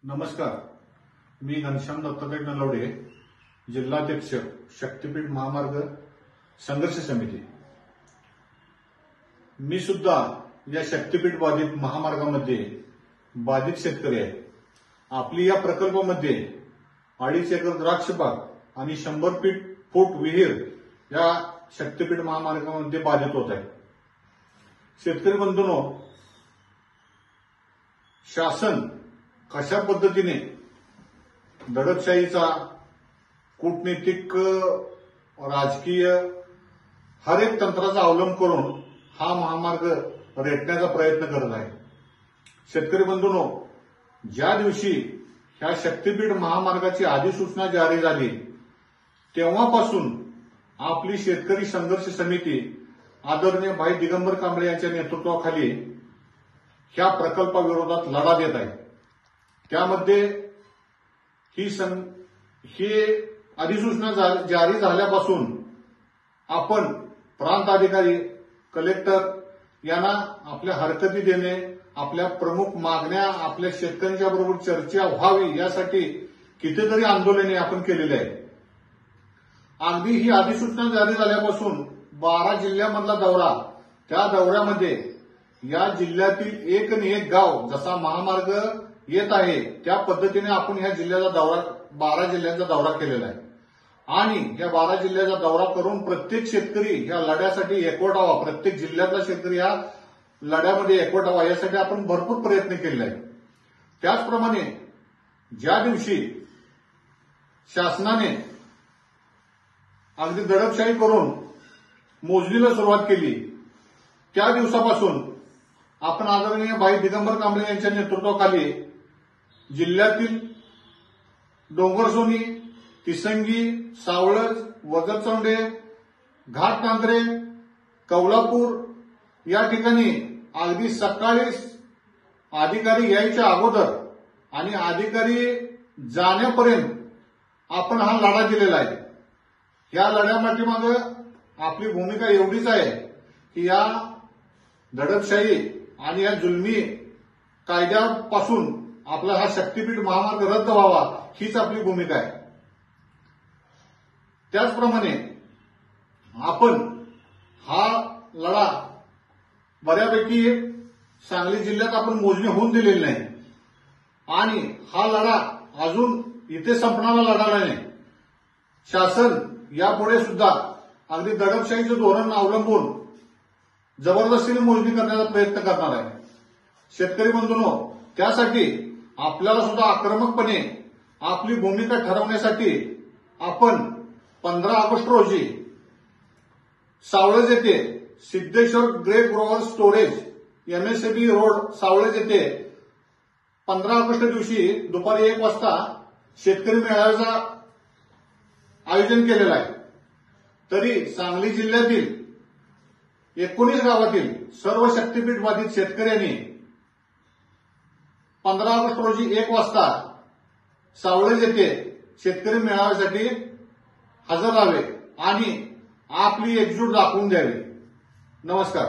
नमस्कार, मी घनश्याम दत्तात्रय नलवडे, जिल्हाध्यक्ष शक्तीपीठ महामार्ग संघर्ष समिती। मी सुद्धा या शक्तीपीठ बाधित महामार्गामध्ये बाधित शेतकरी आहे। आपली या प्रकल्पामध्ये 2.5 एकर द्राक्ष बाग आणि 100 फूट विहीर या शक्तीपीठ महामार्गामध्ये बाधित होत आहे। शेतकरी बंधूंनो, शासन कशा पद्धतीने दडपशाहीचा कूटनीतिक राजकीय हर एक तंत्राचा अवलंब करून हा महामार्ग रेटण्याचा प्रयत्न करत आहे। शेतकरी बंधूंनो, ज्या दिवशी ह्या शक्तीपीठ महामार्गाची अधिसूचना जारी झाली तेव्हापासून आपली शेतकरी संघर्ष समिती आदरणीय भाई दिगंबर कांबळे यांच्या नेतृत्वाखाली ह्या प्रकल्पाविरोधात लढा देत आहे। त्यामध्ये ही अधिसूचना जारी झाल्यापासून आपण प्रांत अधिकारी, कलेक्टर यांना आपल्या हरकती देणे, आपल्या प्रमुख मागण्या आपल्या शेतकऱ्यांच्या बरोबर चर्चा व्हावी यासाठी कितीतरी आंदोलने आपण केलेली आहेत। अगदी ही अधिसूचना जारी झाल्यापासून 12 जिल्ह्यामधला दौरा, त्या दौऱ्यामध्ये या जिल्ह्यातील एक आणि एक गाव जसा महामार्ग येत आहे त्या पद्धतीने आपण ह्या जिल्ह्याचा दौरा 12 जिल्ह्यांचा दौरा केलेला आहे आणि या 12 जिल्ह्याचा दौरा करून प्रत्येक शेतकरी या लढ्यासाठी एकवट व्हावा, प्रत्येक जिल्ह्यातला शेतकरी या लढ्यामध्ये एकवट व्हावा यासाठी आपण भरपूर प्रयत्न केले आहेत। त्याचप्रमाणे ज्या दिवशी शासनाने अगदी दडपशाही करून मोजणीला सुरुवात केली त्या दिवसापासून आपण आदरणीय भाई दिगंबर कांबळे यांच्या नेतृत्वाखाली जिल्ह्यातील डोंगरसोनी, तिसंगी, सावळज, वजरचौंडे, घाटनांदरे, कौलापूर या ठिकाणी अगदी सकाळी अधिकारी यायच्या अगोदर आणि अधिकारी जाण्यापर्यंत आपण हा लढा दिलेला आहे। या लढ्यापाठीमागे आपली भूमिका एवढीच आहे की या दडपशाही आणि या जुलमी कायद्यापासून आपला हा शक्तीपीठ महामार्ग रद्द व्हावा हीच आपली भूमिका आहे। त्याचप्रमाणे आपण हा लढा बऱ्यापैकी सांगली जिल्ह्यात आपण मोजणी होऊन दिलेली नाही आणि हा लढा अजून इथे संपणारा लढा नाही। शासन यापुढे सुद्धा अगदी दडपशाहीचं धोरण अवलंबून जबरदस्तीने मोजणी करण्याचा प्रयत्न करणार आहे। शेतकरी बंधूंनो, त्यासाठी आपल्याला सुद्धा आक्रमकपणे आपली भूमिका ठरवण्यासाठी आपण 15 ऑगस्ट रोजी सावळज येथे Siddheshwar grape grower storage MSAB road Savalaj येथे 15 ऑगस्ट दिवशी दुपारी 1 वाजता शेतकरी मेळाव्याचं आयोजन केलेलं आहे। तरी सांगली जिल्ह्यातील 19 गावातील सर्व शक्तीपीठ बाधित शेतकऱ्यांनी 15 ऑगस्ट रोजी 1 वाजता सावळज येथे शेतकरी मेळाव्यासाठी हजर राहावे आणि आपली एकजूट दाखवून द्यावी। नमस्कार।